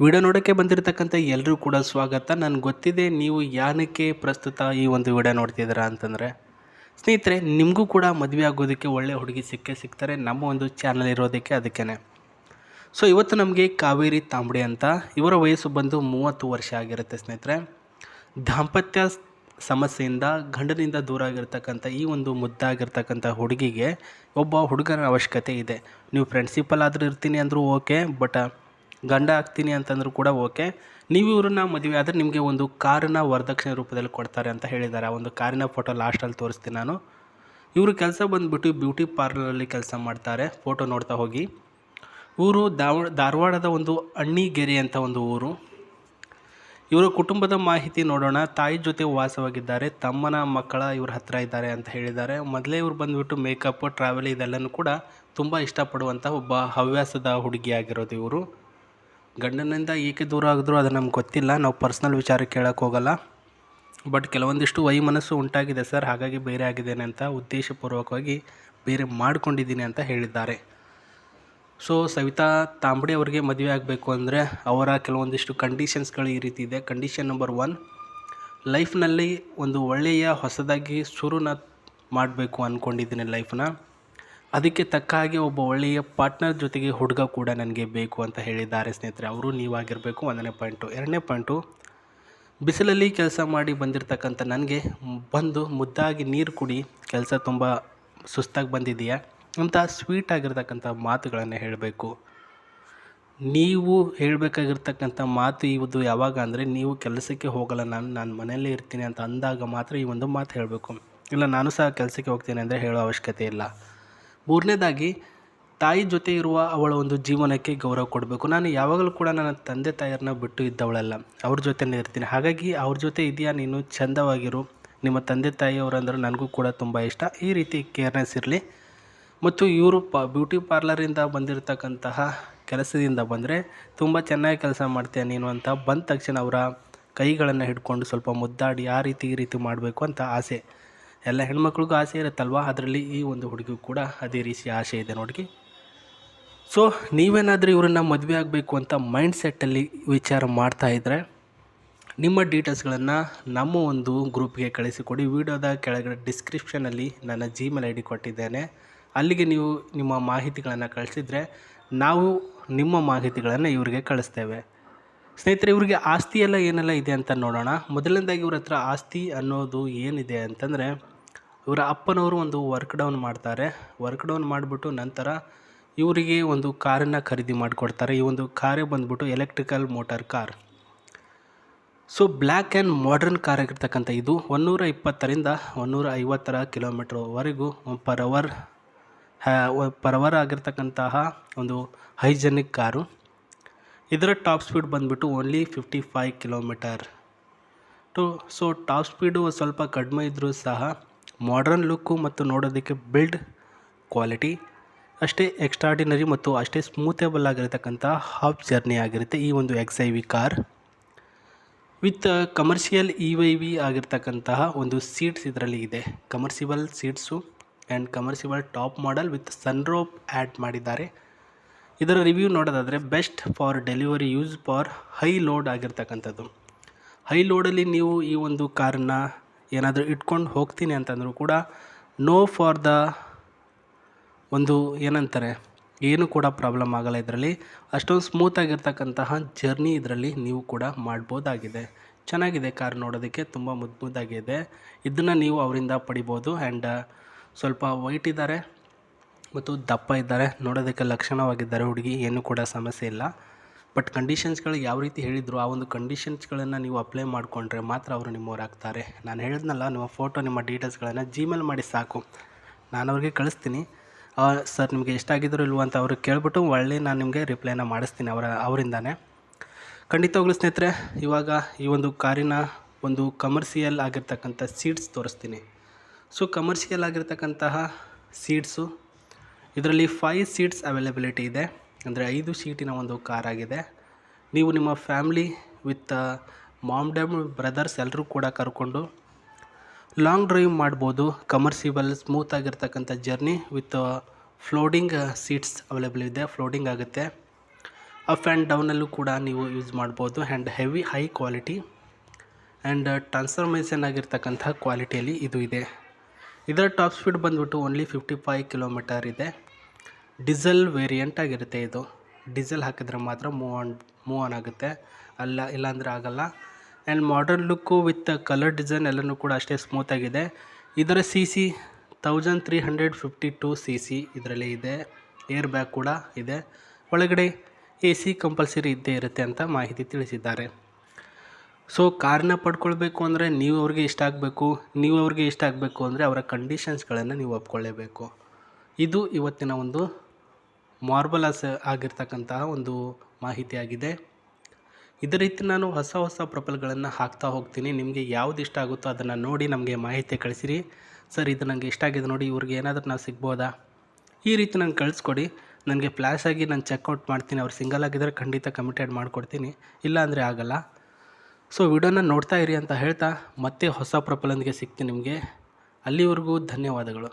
Video ನೋಡೋಕ್ಕೆ ಬಂದಿರತಕ್ಕಂಥ ಎಲ್ಲರೂ ಕೂಡ ಸ್ವಾಗತ. ನನಗೆ ಗೊತ್ತಿದೆ ನೀವು ಏನಕ್ಕೆ ಪ್ರಸ್ತುತ ಈ ಒಂದು ವಿಡಿಯೋ ನೋಡ್ತಿದ್ದೀರಾ ಅಂತಂದರೆ, ಸ್ನೇಹಿತರೆ ನಿಮಗೂ ಕೂಡ ಮದುವೆ ಆಗೋದಕ್ಕೆ ಒಳ್ಳೆ ಹುಡುಗಿ ಸಿಗ್ತಾರೆ ನಮ್ಮ ಒಂದು ಚಾನಲ್ ಇರೋದಕ್ಕೆ ಅದಕ್ಕೇ. ಸೊ ಇವತ್ತು ನಮಗೆ ಕಾವೇರಿ ತಾಂಬಡಿ ಅಂತ, ಇವರ ವಯಸ್ಸು ಬಂದು 30 ವರ್ಷ ಆಗಿರುತ್ತೆ ಸ್ನೇಹಿತರೆ. ದಾಂಪತ್ಯ ಸಮಸ್ಯೆಯಿಂದ ಗಂಡನಿಂದ ದೂರ ಆಗಿರ್ತಕ್ಕಂಥ ಈ ಒಂದು ಮುದ್ದಾಗಿರ್ತಕ್ಕಂಥ ಹುಡುಗಿಗೆ ಒಬ್ಬ ಹುಡುಗನ ಅವಶ್ಯಕತೆ ಇದೆ. ನೀವು ಪ್ರಿನ್ಸಿಪಲ್ ಆದರೂ ಇರ್ತೀನಿ ಅಂದರೂ ಓಕೆ, ಬಟ್ ಗಂಡ ಆಗ್ತೀನಿ ಅಂತಂದರೂ ಕೂಡ ಓಕೆ. ನೀವು ಇವ್ರನ್ನ ಮದುವೆ ಆದರೆ ನಿಮಗೆ ಒಂದು ಕಾರನ್ನ ವರದಕ್ಷಿಣೆ ರೂಪದಲ್ಲಿ ಕೊಡ್ತಾರೆ ಅಂತ ಹೇಳಿದ್ದಾರೆ. ಆ ಒಂದು ಕಾರಿನ ಫೋಟೋ ಲಾಸ್ಟಲ್ಲಿ ತೋರಿಸ್ತೀನಿ ನಾನು. ಇವರು ಕೆಲಸ ಬಂದುಬಿಟ್ಟು ಬ್ಯೂಟಿ ಪಾರ್ಲರಲ್ಲಿ ಕೆಲಸ ಮಾಡ್ತಾರೆ. ಫೋಟೋ ನೋಡ್ತಾ ಹೋಗಿ. ಊರು ಧಾರವಾಡದ ಒಂದು ಅಣ್ಣಿಗೇರಿ ಅಂತ ಒಂದು ಊರು. ಇವರ ಕುಟುಂಬದ ಮಾಹಿತಿ ನೋಡೋಣ. ತಾಯಿ ಜೊತೆ ವಾಸವಾಗಿದ್ದಾರೆ, ತಮ್ಮನ ಮಕ್ಕಳ ಇವ್ರ ಹತ್ರ ಇದ್ದಾರೆ ಅಂತ ಹೇಳಿದ್ದಾರೆ. ಮೊದಲೇ ಇವ್ರು ಬಂದುಬಿಟ್ಟು ಮೇಕಪ್, ಟ್ರಾವೆಲ್ ಇದೆಲ್ಲನೂ ಕೂಡ ತುಂಬ ಇಷ್ಟಪಡುವಂಥ ಒಬ್ಬ ಹವ್ಯಾಸದ ಹುಡುಗಿಯಾಗಿರೋದು ಇವರು. ಗಂಡನಿಂದ ಏಕೆ ದೂರ ಆಗಿದ್ರು ಅದು ನಮ್ಗೆ ಗೊತ್ತಿಲ್ಲ, ನಾವು ಪರ್ಸ್ನಲ್ ವಿಚಾರ ಕೇಳೋಕ್ಕೆ ಹೋಗಲ್ಲ. ಬಟ್ ಕೆಲವೊಂದಿಷ್ಟು ವೈಮನಸ್ಸು ಉಂಟಾಗಿದೆ ಸರ್, ಹಾಗಾಗಿ ಬೇರೆ ಆಗಿದ್ದೇನೆ ಅಂತ ಉದ್ದೇಶಪೂರ್ವಕವಾಗಿ ಬೇರೆ ಮಾಡ್ಕೊಂಡಿದ್ದೀನಿ ಅಂತ ಹೇಳಿದ್ದಾರೆ. ಸೊ ಸವಿತಾ ತಾಂಬಡಿ ಅವರಿಗೆ ಮದುವೆ ಆಗಬೇಕು ಅಂದರೆ ಅವರ ಕೆಲವೊಂದಿಷ್ಟು ಕಂಡೀಷನ್ಸ್ಗಳು ಈ ರೀತಿ ಇದೆ. ಕಂಡೀಷನ್ ನಂಬರ್ 1, ಲೈಫ್ನಲ್ಲಿ ಒಂದು ಒಳ್ಳೆಯ ಹೊಸದಾಗಿ ಶುರುನ ಮಾಡಬೇಕು ಅಂದ್ಕೊಂಡಿದ್ದೀನಿ ಲೈಫ್ನ. ಅದಕ್ಕೆ ತಕ್ಕ ಹಾಗೆ ಒಬ್ಬ ಒಳ್ಳೆಯ ಪಾರ್ಟ್ನರ್ ಜೊತೆಗೆ ಹುಡುಗ ಕೂಡ ನನಗೆ ಬೇಕು ಅಂತ ಹೇಳಿದ್ದಾರೆ ಸ್ನೇಹಿತರೆ. ಅವರು ನೀವಾಗಿರಬೇಕು, 1ನೇ ಪಾಯಿಂಟು. 2ನೇ ಪಾಯಿಂಟು, ಬಿಸಿಲಲ್ಲಿ ಕೆಲಸ ಮಾಡಿ ಬಂದಿರತಕ್ಕಂಥ ನನಗೆ ಬಂದು ಮುದ್ದಾಗಿ ನೀರು ಕುಡಿ, ಕೆಲಸ ತುಂಬ ಸುಸ್ತಾಗಿ ಬಂದಿದೆಯಾ ಅಂತ ಸ್ವೀಟ್ ಆಗಿರ್ತಕ್ಕಂಥ ಮಾತುಗಳನ್ನು ಹೇಳಬೇಕು. ನೀವು ಹೇಳಬೇಕಾಗಿರ್ತಕ್ಕಂಥ ಮಾತು ಇದು ಯಾವಾಗ ಅಂದರೆ, ನೀವು ಕೆಲಸಕ್ಕೆ ಹೋಗಲ್ಲ, ನಾನು ಮನೆಯಲ್ಲೇ ಇರ್ತೀನಿ ಅಂತ ಅಂದಾಗ ಮಾತ್ರ ಈ ಒಂದು ಮಾತು ಹೇಳಬೇಕು. ಇಲ್ಲ ನಾನು ಸಹ ಕೆಲಸಕ್ಕೆ ಹೋಗ್ತೀನಿ ಅಂದರೆ ಹೇಳೋ ಅವಶ್ಯಕತೆ ಇಲ್ಲ. 3ನೇದಾಗಿ, ತಾಯಿ ಜೊತೆ ಇರುವ ಅವಳ ಒಂದು ಜೀವನಕ್ಕೆ ಗೌರವ ಕೊಡಬೇಕು. ನಾನು ಯಾವಾಗಲೂ ಕೂಡ ನನ್ನ ತಂದೆ ತಾಯಿಯರನ್ನ ಬಿಟ್ಟು ಇದ್ದವಳಲ್ಲ, ಅವ್ರ ಜೊತೆನೇ ಇರ್ತೀನಿ. ಹಾಗಾಗಿ ಅವ್ರ ಜೊತೆ ಇದೆಯಾ, ನೀನು ಚಂದವಾಗಿರು, ನಿಮ್ಮ ತಂದೆ ತಾಯಿಯವರಂದ್ರೆ ನನಗೂ ಕೂಡ ತುಂಬ ಇಷ್ಟ, ಈ ರೀತಿ ಕೇರ್ನೆಸ್ ಇರಲಿ. ಮತ್ತು ಇವರು ಬ್ಯೂಟಿ ಪಾರ್ಲರಿಂದ ಬಂದಿರತಕ್ಕಂತಹ ಕೆಲಸದಿಂದ ಬಂದರೆ ತುಂಬ ಚೆನ್ನಾಗಿ ಕೆಲಸ ಮಾಡ್ತೀಯ ನೀನು ಅಂತ ಬಂದ ತಕ್ಷಣ ಅವರ ಕೈಗಳನ್ನು ಹಿಡ್ಕೊಂಡು ಸ್ವಲ್ಪ ಮುದ್ದಾಡಿ ಆ ರೀತಿ ಈ ರೀತಿ ಮಾಡಬೇಕು ಅಂತ ಆಸೆ. ಎಲ್ಲ ಹೆಣ್ಮಕ್ಳಿಗೂ ಆಸೆ ಇರುತ್ತಲ್ವ, ಅದರಲ್ಲಿ ಈ ಒಂದು ಹುಡುಗಿಗೂ ಕೂಡ ಅದೇ ರೀತಿ ಆಸೆ ಇದೆ ನೋಡಿ. ಸೊ ನೀವೇನಾದರೂ ಇವರನ್ನು ಮದುವೆ ಆಗಬೇಕು ಅಂತ ಮೈಂಡ್ ಸೆಟ್ಟಲ್ಲಿ ವಿಚಾರ ಮಾಡ್ತಾಯಿದ್ರೆ ನಿಮ್ಮ ಡೀಟೇಲ್ಸ್ಗಳನ್ನು ನಮ್ಮ ಒಂದು ಗ್ರೂಪ್ಗೆ ಕಳಿಸಿಕೊಡಿ. ವಿಡಿಯೋದ ಕೆಳಗಡೆ ಡಿಸ್ಕ್ರಿಪ್ಷನಲ್ಲಿ ನನ್ನ Gmail ID ಕೊಟ್ಟಿದ್ದೇನೆ, ಅಲ್ಲಿಗೆ ನೀವು ನಿಮ್ಮ ಮಾಹಿತಿಗಳನ್ನು ಕಳಿಸಿದರೆ ನಾವು ನಿಮ್ಮ ಮಾಹಿತಿಗಳನ್ನು ಇವರಿಗೆ ಕಳಿಸ್ತೇವೆ. ಸ್ನೇಹಿತರೆ, ಇವರಿಗೆ ಆಸ್ತಿ ಎಲ್ಲ ಏನೆಲ್ಲ ಇದೆ ಅಂತ ನೋಡೋಣ. ಮೊದಲನೇದಾಗಿ ಇವ್ರ ಹತ್ರ ಆಸ್ತಿ ಅನ್ನೋದು ಏನಿದೆ ಅಂತಂದರೆ, ಇವರ ಅಪ್ಪನವರು ಒಂದು ವರ್ಕ್ ಡೌನ್ ಮಾಡ್ತಾರೆ. ವರ್ಕ್ ಡೌನ್ ಮಾಡಿಬಿಟ್ಟು ನಂತರ ಇವರಿಗೆ ಒಂದು ಕಾರನ್ನು ಖರೀದಿ ಮಾಡಿಕೊಡ್ತಾರೆ. ಈ ಒಂದು ಕಾರೇ ಬಂದ್ಬಿಟ್ಟು electrical motor car. So black and modern car ಆಗಿರ್ತಕ್ಕಂಥ ಇದು 120ರಿಂದ 150 ಕಿಲೋಮೀಟ್ರ್ವರೆಗೂ ಪರ್ ಅವರ್ ಆಗಿರ್ತಕ್ಕಂತಹ ಒಂದು ಹೈಜೆನಿಕ್ ಕಾರು. ಇದರ ಟಾಪ್ ಸ್ಪೀಡ್ ಬಂದುಬಿಟ್ಟು only 55 kilometre so top speed ಸ್ವಲ್ಪ ಕಡಿಮೆ ಇದ್ದರೂ ಸಹ ಮಾಡರ್ನ್ ಲುಕ್ಕು ಮತ್ತು ನೋಡೋದಕ್ಕೆ ಬಿಲ್ಡ್ ಕ್ವಾಲಿಟಿ ಅಷ್ಟೇ ಎಕ್ಸ್ಟ್ರಾರ್ಡಿನರಿ ಮತ್ತು ಅಷ್ಟೇ ಸ್ಮೂತೇಬಲ್ ಆಗಿರತಕ್ಕಂಥ ಹಾಫ್ ಜರ್ನಿ ಆಗಿರುತ್ತೆ ಈ ಒಂದು XIV car. With commercial EYV ಆಗಿರ್ತಕ್ಕಂತಹ ಒಂದು ಸೀಟ್ಸ್ ಇದರಲ್ಲಿ ಇದೆ. Commercial seats and commercial top model with sunroof add ಮಾಡಿದ್ದಾರೆ. ಇದರ ರಿವ್ಯೂ ನೋಡೋದಾದರೆ, best for delivery, use for high load ಆಗಿರ್ತಕ್ಕಂಥದ್ದು. ಹೈ ಲೋಡಲ್ಲಿ ನೀವು ಈ ಒಂದು ಕಾರನ್ನು ಏನಾದರೂ ಇಟ್ಕೊಂಡು ಹೋಗ್ತೀನಿ ಅಂತಂದರೂ ಕೂಡ ನೋ ಫಾರ್ ದ ಒಂದು ಏನಂತಾರೆ, ಏನೂ ಕೂಡ ಪ್ರಾಬ್ಲಮ್ ಆಗಲ್ಲ. ಇದರಲ್ಲಿ ಅಷ್ಟೊಂದು ಸ್ಮೂತಾಗಿರ್ತಕ್ಕಂತಹ ಜರ್ನಿ ಇದರಲ್ಲಿ ನೀವು ಕೂಡ ಮಾಡ್ಬೋದಾಗಿದೆ. ಚೆನ್ನಾಗಿದೆ ಕಾರ್, ನೋಡೋದಕ್ಕೆ ತುಂಬ ಮುದ್ದಾಗಿದೆ. ಇದನ್ನು ನೀವು ಅವರಿಂದ ಪಡಿಬೋದು. ಆ್ಯಂಡ್ ಸ್ವಲ್ಪ ವೈಟ್ ಇದ್ದಾರೆ ಮತ್ತು ದಪ್ಪ ಇದ್ದಾರೆ, ನೋಡೋದಕ್ಕೆ ಲಕ್ಷಣವಾಗಿದ್ದಾರೆ ಹುಡುಗಿ, ಏನೂ ಕೂಡ ಸಮಸ್ಯೆ ಇಲ್ಲ. ಬಟ್ ಕಂಡೀಷನ್ಸ್ಗಳು ಯಾವ ರೀತಿ ಹೇಳಿದರು ಆ ಒಂದು ಕಂಡೀಷನ್ಸ್ಗಳನ್ನು ನೀವು ಅಪ್ಲೈ ಮಾಡಿಕೊಂಡ್ರೆ ಮಾತ್ರ ಅವರು ನಿಮ್ಮವರಾಗ್ತಾರೆ. ನಾನು ಹೇಳಿದ್ನಲ್ಲ, ನಿಮ್ಮ ಫೋಟೋ ನಿಮ್ಮ ಡೀಟೇಲ್ಸ್ಗಳನ್ನು Gmail ಮಾಡಿ ಸಾಕು, ನಾನು ಅವ್ರಿಗೆ ಕಳಿಸ್ತೀನಿ. ಸರ್ ನಿಮಗೆ ಎಷ್ಟಾಗಿದ್ರು ಇಲ್ವ ಅಂತ ಅವ್ರಿಗೆ ಕೇಳಿಬಿಟ್ಟು ಒಳ್ಳೆ ನಾನು ನಿಮಗೆ ರಿಪ್ಲೈನ ಮಾಡಿಸ್ತೀನಿ ಅವರಿಂದಾನೆ. ಖಂಡಿತವಾಗ್ಲೂ ಸ್ನೇಹಿತರೆ, ಇವಾಗ ಈ ಒಂದು ಕಾರಿನ ಒಂದು ಕಮರ್ಷಿಯಲ್ ಆಗಿರ್ತಕ್ಕಂಥ ಸೀಟ್ಸ್ ತೋರಿಸ್ತೀನಿ. ಸೊ ಕಮರ್ಷಿಯಲ್ ಆಗಿರ್ತಕ್ಕಂತಹ ಸೀಟ್ಸು ಇದರಲ್ಲಿ 5 ಸೀಟ್ಸ್ ಅವೈಲಬಿಲಿಟಿ ಇದೆ, ಅಂದರೆ 5 ಸೀಟಿನ ಒಂದು ಕಾರ್ ಆಗಿದೆ. ನೀವು ನಿಮ್ಮ family with mom dad brothers ಎಲ್ಲರೂ ಕೂಡ ಕರ್ಕೊಂಡು ಲಾಂಗ್ ಡ್ರೈವ್ ಮಾಡ್ಬೋದು. ಕಮರ್ಷಿಯಬಲ್ ಸ್ಮೂತ್ ಆಗಿರ್ತಕ್ಕಂಥ journey with floating seats available ಇದೆ, ಫ್ಲೋಟಿಂಗ್ ಆಗುತ್ತೆ. ಅಪ್ ಆ್ಯಂಡ್ ಡೌನಲ್ಲೂ ಕೂಡ ನೀವು ಯೂಸ್ ಮಾಡ್ಬೋದು. And heavy high quality and transformation ಆಗಿರ್ತಕ್ಕಂಥ ಕ್ವಾಲಿಟಿಯಲ್ಲಿ ಇದು ಇದೆ. ಇದರ ಟಾಪ್ ಸ್ಪೀಡ್ ಬಂದುಬಿಟ್ಟು ಓನ್ಲಿ 55 ಕಿಲೋಮೀಟರ್ ಇದೆ. ಡೀಸೆಲ್ ವೇರಿಯಂಟ್ ಆಗಿರುತ್ತೆ ಇದು. ಡೀಸೆಲ್ ಹಾಕಿದ್ರೆ ಮಾತ್ರ ಮೂವ್ ಆನ್ ಆಗುತ್ತೆ, ಇಲ್ಲಾಂದರೆ ಆಗಲ್ಲ. And modern look with colour design ಎಲ್ಲನೂ ಕೂಡ ಅಷ್ಟೇ ಸ್ಮೂತಾಗಿದೆ. ಇದರ CC 1352 CC ಇದರಲ್ಲಿ ಇದೆ. ಏರ್ ಬ್ಯಾಗ್ ಕೂಡ ಇದೆ. ಒಳಗಡೆ AC ಕಂಪಲ್ಸರಿ ಇದ್ದೇ ಇರುತ್ತೆ ಅಂತ ಮಾಹಿತಿ ತಿಳಿಸಿದ್ದಾರೆ. ಸೊ ಕಾರನ್ನ ಪಡ್ಕೊಳ್ಬೇಕು ಅಂದರೆ ನೀವು ಅವ್ರಿಗೆ ಇಷ್ಟ ಆಗಬೇಕು ಅಂದರೆ ಅವರ ಕಂಡೀಷನ್ಸ್ಗಳನ್ನು ನೀವು ಒಪ್ಕೊಳ್ಳೇಬೇಕು. ಇದು ಇವತ್ತಿನ ಒಂದು ಮಾರ್ಬಲಸ್ ಆಗಿರ್ತಕ್ಕಂತಹ ಒಂದು ಮಾಹಿತಿಯಾಗಿದೆ. ಇದೇ ರೀತಿ ನಾನು ಹೊಸ ಪ್ರೊಫೈಲ್ಗಳನ್ನು ಹಾಕ್ತಾ ಹೋಗ್ತೀನಿ. ನಿಮಗೆ ಯಾವುದು ಇಷ್ಟ ಆಗುತ್ತೋ ಅದನ್ನು ನೋಡಿ ನಮಗೆ ಮಾಹಿತಿ ಕಳಿಸಿರಿ. ಸರ್ ಇದು ನನಗೆ ಇಷ್ಟ ಆಗಿದೆ ನೋಡಿ, ಇವ್ರಿಗೆ ಏನಾದರೂ ನಾವು ಸಿಗ್ಬೋದಾ, ಈ ರೀತಿ ನಂಗೆ ಕಳಿಸ್ಕೊಡಿ. ನನಗೆ ಫ್ಲ್ಯಾಶ್ ಆಗಿ ನಾನು ಚೆಕ್ಔಟ್ ಮಾಡ್ತೀನಿ. ಅವ್ರು ಸಿಂಗಲ್ ಆಗಿದ್ದರೆ ಖಂಡಿತ ಕಮಿಟೆಡ್ ಮಾಡಿಕೊಡ್ತೀನಿ, ಇಲ್ಲ ಅಂದರೆ ಆಗಲ್ಲ. ಸೊ ವಿಡಿಯೋನ ನೋಡ್ತಾ ಇರಿ ಅಂತ ಹೇಳ್ತಾ ಮತ್ತೆ ಹೊಸ ಪ್ರೊಫೈಲೊಂದಿಗೆ ಸಿಗ್ತೀನಿ ನಿಮಗೆ. ಅಲ್ಲಿವರೆಗೂ ಧನ್ಯವಾದಗಳು.